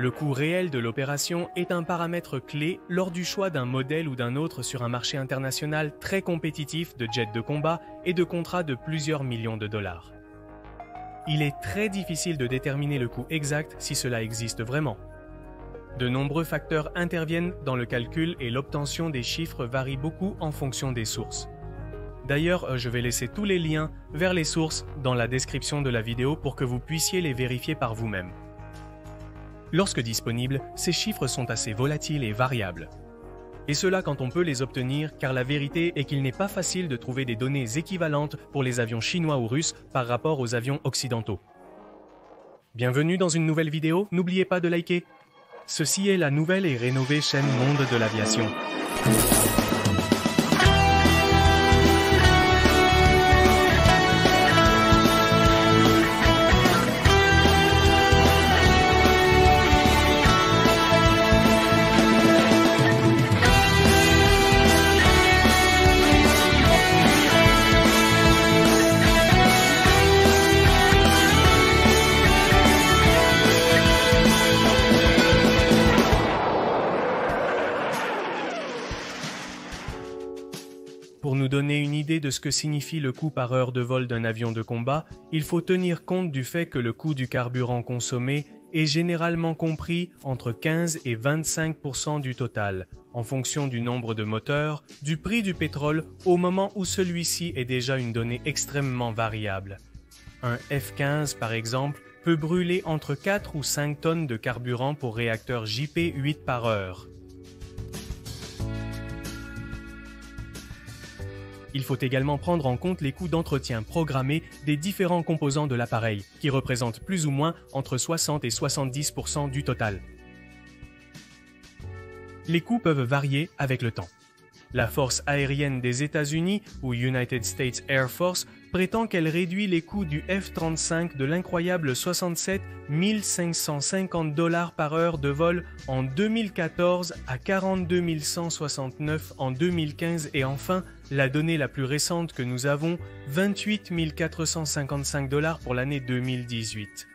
Le coût réel de l'opération est un paramètre clé lors du choix d'un modèle ou d'un autre sur un marché international très compétitif de jets de combat et de contrats de plusieurs millions de dollars. Il est très difficile de déterminer le coût exact si cela existe vraiment. De nombreux facteurs interviennent dans le calcul et l'obtention des chiffres varie beaucoup en fonction des sources. D'ailleurs, je vais laisser tous les liens vers les sources dans la description de la vidéo pour que vous puissiez les vérifier par vous-même. Lorsque disponibles, ces chiffres sont assez volatiles et variables. Et cela quand on peut les obtenir, car la vérité est qu'il n'est pas facile de trouver des données équivalentes pour les avions chinois ou russes par rapport aux avions occidentaux. Bienvenue dans une nouvelle vidéo, n'oubliez pas de liker. Ceci est la nouvelle et rénovée chaîne Monde de l'aviation. Pour nous donner une idée de ce que signifie le coût par heure de vol d'un avion de combat, il faut tenir compte du fait que le coût du carburant consommé est généralement compris entre 15 et 25% du total, en fonction du nombre de moteurs, du prix du pétrole au moment où celui-ci est déjà une donnée extrêmement variable. Un F-15 par exemple peut brûler entre 4 ou 5 tonnes de carburant pour réacteur JP-8 par heure. Il faut également prendre en compte les coûts d'entretien programmés des différents composants de l'appareil, qui représentent plus ou moins entre 60 et 70% du total. Les coûts peuvent varier avec le temps. La Force aérienne des États-Unis, ou United States Air Force, prétend qu'elle réduit les coûts du F-35 de l'incroyable 67 550 $ par heure de vol en 2014 à 42 169 en 2015 et enfin, la donnée la plus récente que nous avons, 28 455 $ pour l'année 2018.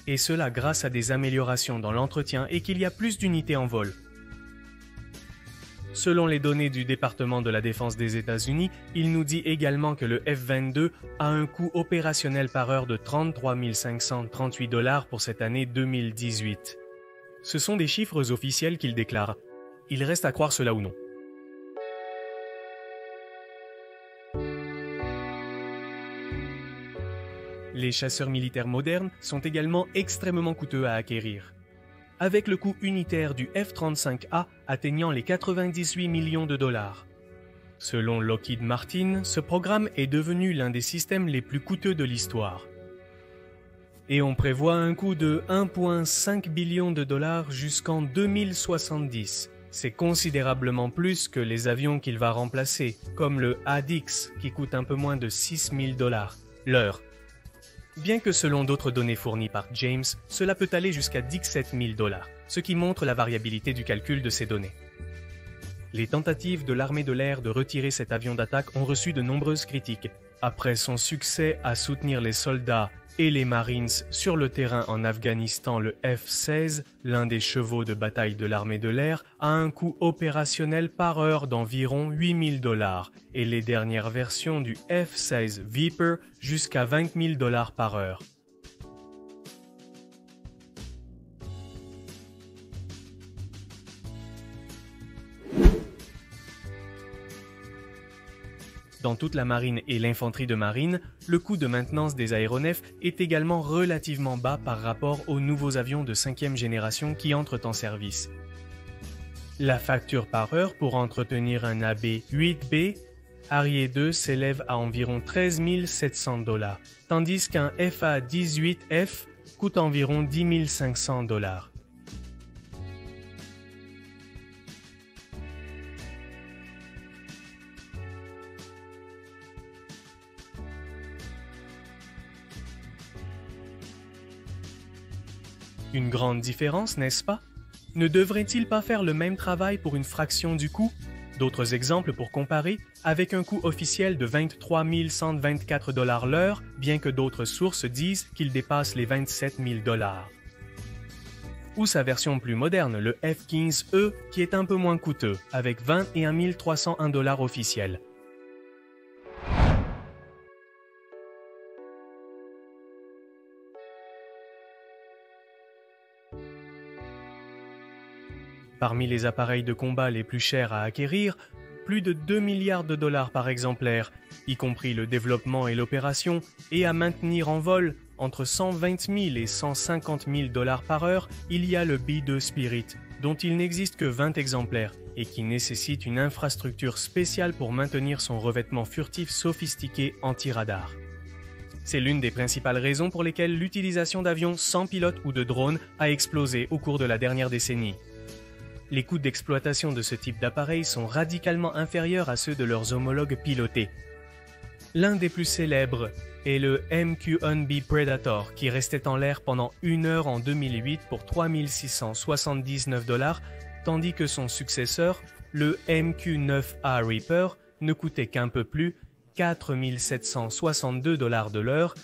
Et cela grâce à des améliorations dans l'entretien et qu'il y a plus d'unités en vol. Selon les données du département de la Défense des États-Unis, il nous dit également que le F-22 a un coût opérationnel par heure de 33 538 $ pour cette année 2018. Ce sont des chiffres officiels qu'il déclare. Il reste à croire cela ou non. Les chasseurs militaires modernes sont également extrêmement coûteux à acquérir, avec le coût unitaire du F-35A atteignant les 98 millions de dollars. Selon Lockheed Martin, ce programme est devenu l'un des systèmes les plus coûteux de l'histoire. Et on prévoit un coût de 1,5 billion de dollars jusqu'en 2070. C'est considérablement plus que les avions qu'il va remplacer, comme le ADIX qui coûte un peu moins de 6 000 $ l'heure. Bien que selon d'autres données fournies par James, cela peut aller jusqu'à 17 000 $, ce qui montre la variabilité du calcul de ces données. Les tentatives de l'armée de l'air de retirer cet avion d'attaque ont reçu de nombreuses critiques. Après son succès à soutenir les soldats et les Marines sur le terrain en Afghanistan, le F-16, l'un des chevaux de bataille de l'armée de l'air, a un coût opérationnel par heure d'environ 8 000 $ et les dernières versions du F-16 Viper jusqu'à 20 000 $ par heure. Dans toute la marine et l'infanterie de marine, le coût de maintenance des aéronefs est également relativement bas par rapport aux nouveaux avions de 5e génération qui entrent en service. La facture par heure pour entretenir un AB-8B Harrier 2 s'élève à environ 13 700 $, tandis qu'un FA-18F coûte environ 10 500 $. Une grande différence, n'est-ce pas? Ne devrait-il pas faire le même travail pour une fraction du coût? D'autres exemples pour comparer, avec un coût officiel de 23 124 $ l'heure, bien que d'autres sources disent qu'il dépasse les 27 000 $. ou sa version plus moderne, le F-15E, qui est un peu moins coûteux, avec 21 301 $ officiels. Parmi les appareils de combat les plus chers à acquérir, plus de 2 milliards de dollars par exemplaire, y compris le développement et l'opération, et à maintenir en vol, entre 120 000 et 150 000 $ par heure, il y a le B-2 Spirit, dont il n'existe que 20 exemplaires, et qui nécessite une infrastructure spéciale pour maintenir son revêtement furtif sophistiqué anti-radar. C'est l'une des principales raisons pour lesquelles l'utilisation d'avions sans pilote ou de drones a explosé au cours de la dernière décennie. Les coûts d'exploitation de ce type d'appareil sont radicalement inférieurs à ceux de leurs homologues pilotés. L'un des plus célèbres est le MQ-9B Predator qui restait en l'air pendant 1 heure en 2008 pour 3 679 $, tandis que son successeur, le MQ-9A Reaper, ne coûtait qu'un peu plus, 4 762 $ de l'heure.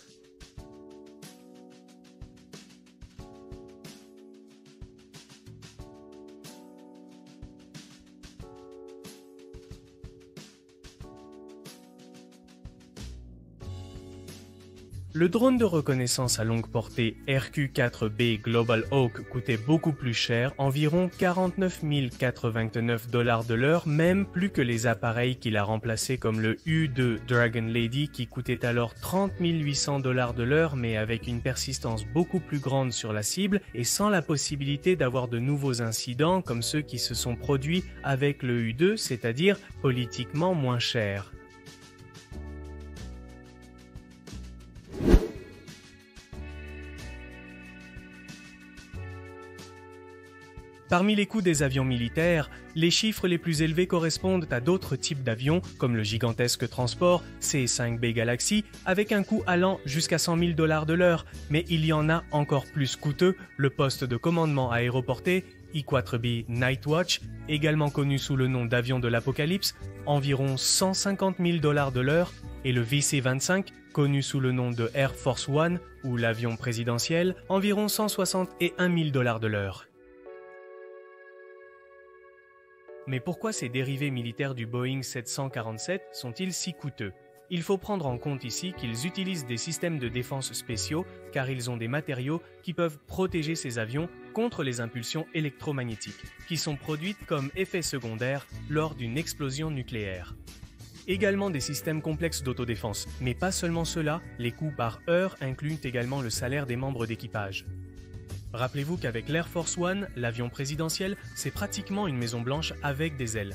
Le drone de reconnaissance à longue portée RQ-4B Global Hawk coûtait beaucoup plus cher, environ 49 429 $ de l'heure, même plus que les appareils qu'il a remplacés comme le U-2 Dragon Lady qui coûtait alors 30 800 $ de l'heure mais avec une persistance beaucoup plus grande sur la cible et sans la possibilité d'avoir de nouveaux incidents comme ceux qui se sont produits avec le U-2, c'est-à-dire politiquement moins cher. Parmi les coûts des avions militaires, les chiffres les plus élevés correspondent à d'autres types d'avions, comme le gigantesque transport C-5B Galaxy, avec un coût allant jusqu'à 100 000 $ de l'heure, mais il y en a encore plus coûteux, le poste de commandement aéroporté I-4B Nightwatch, également connu sous le nom d'avion de l'Apocalypse, environ 150 000 $ de l'heure, et le VC-25, connu sous le nom de Air Force One, ou l'avion présidentiel, environ 161 000 $ de l'heure. Mais pourquoi ces dérivés militaires du Boeing 747 sont-ils si coûteux? Il faut prendre en compte ici qu'ils utilisent des systèmes de défense spéciaux car ils ont des matériaux qui peuvent protéger ces avions contre les impulsions électromagnétiques, qui sont produites comme effet secondaire lors d'une explosion nucléaire. Également des systèmes complexes d'autodéfense, mais pas seulement cela, les coûts par heure incluent également le salaire des membres d'équipage. Rappelez-vous qu'avec l'Air Force One, l'avion présidentiel, c'est pratiquement une maison blanche avec des ailes.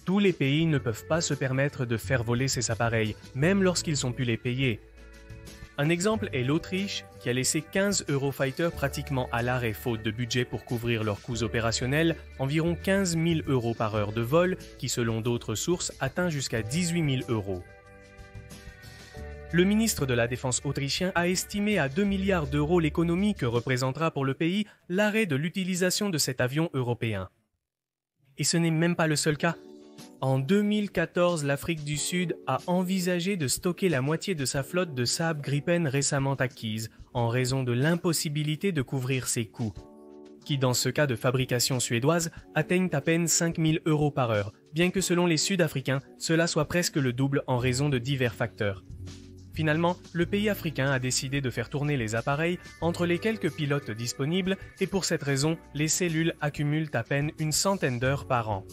Tous les pays ne peuvent pas se permettre de faire voler ces appareils, même lorsqu'ils ont pu les payer. Un exemple est l'Autriche, qui a laissé 15 Eurofighter pratiquement à l'arrêt faute de budget pour couvrir leurs coûts opérationnels, environ 15 000 € par heure de vol, qui selon d'autres sources atteint jusqu'à 18 000 €. Le ministre de la Défense autrichien a estimé à 2 milliards d'euros l'économie que représentera pour le pays l'arrêt de l'utilisation de cet avion européen. Et ce n'est même pas le seul cas. En 2014, l'Afrique du Sud a envisagé de stocker la moitié de sa flotte de Saab Gripen récemment acquise, en raison de l'impossibilité de couvrir ses coûts, qui dans ce cas de fabrication suédoise atteignent à peine 5 000 € par heure, bien que selon les Sud-Africains, cela soit presque le double en raison de divers facteurs. Finalement, le pays africain a décidé de faire tourner les appareils entre les quelques pilotes disponibles et pour cette raison, les cellules accumulent à peine une centaine d'heures par an.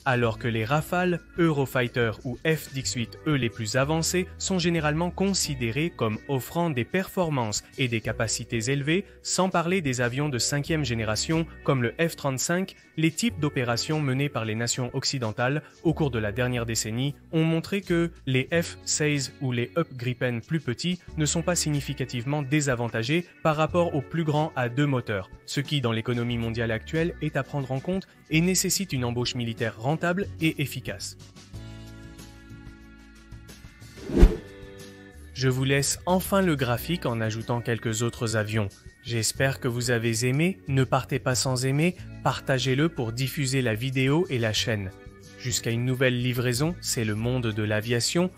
Alors que les Rafale, Eurofighter ou F-18, eux les plus avancés, sont généralement considérés comme offrant des performances et des capacités élevées, sans parler des avions de 5e génération comme le F-35, les types d'opérations menées par les nations occidentales au cours de la dernière décennie ont montré que les F-16 ou les Up Gripen plus petits ne sont pas significativement désavantagés par rapport aux plus grands à 2 moteurs, ce qui dans l'économie mondiale actuelle est à prendre en compte et nécessite une embauche militaire rentable et efficace. Je vous laisse enfin le graphique en ajoutant quelques autres avions. J'espère que vous avez aimé, ne partez pas sans aimer, partagez-le pour diffuser la vidéo et la chaîne. Jusqu'à une nouvelle livraison, c'est le monde de l'aviation,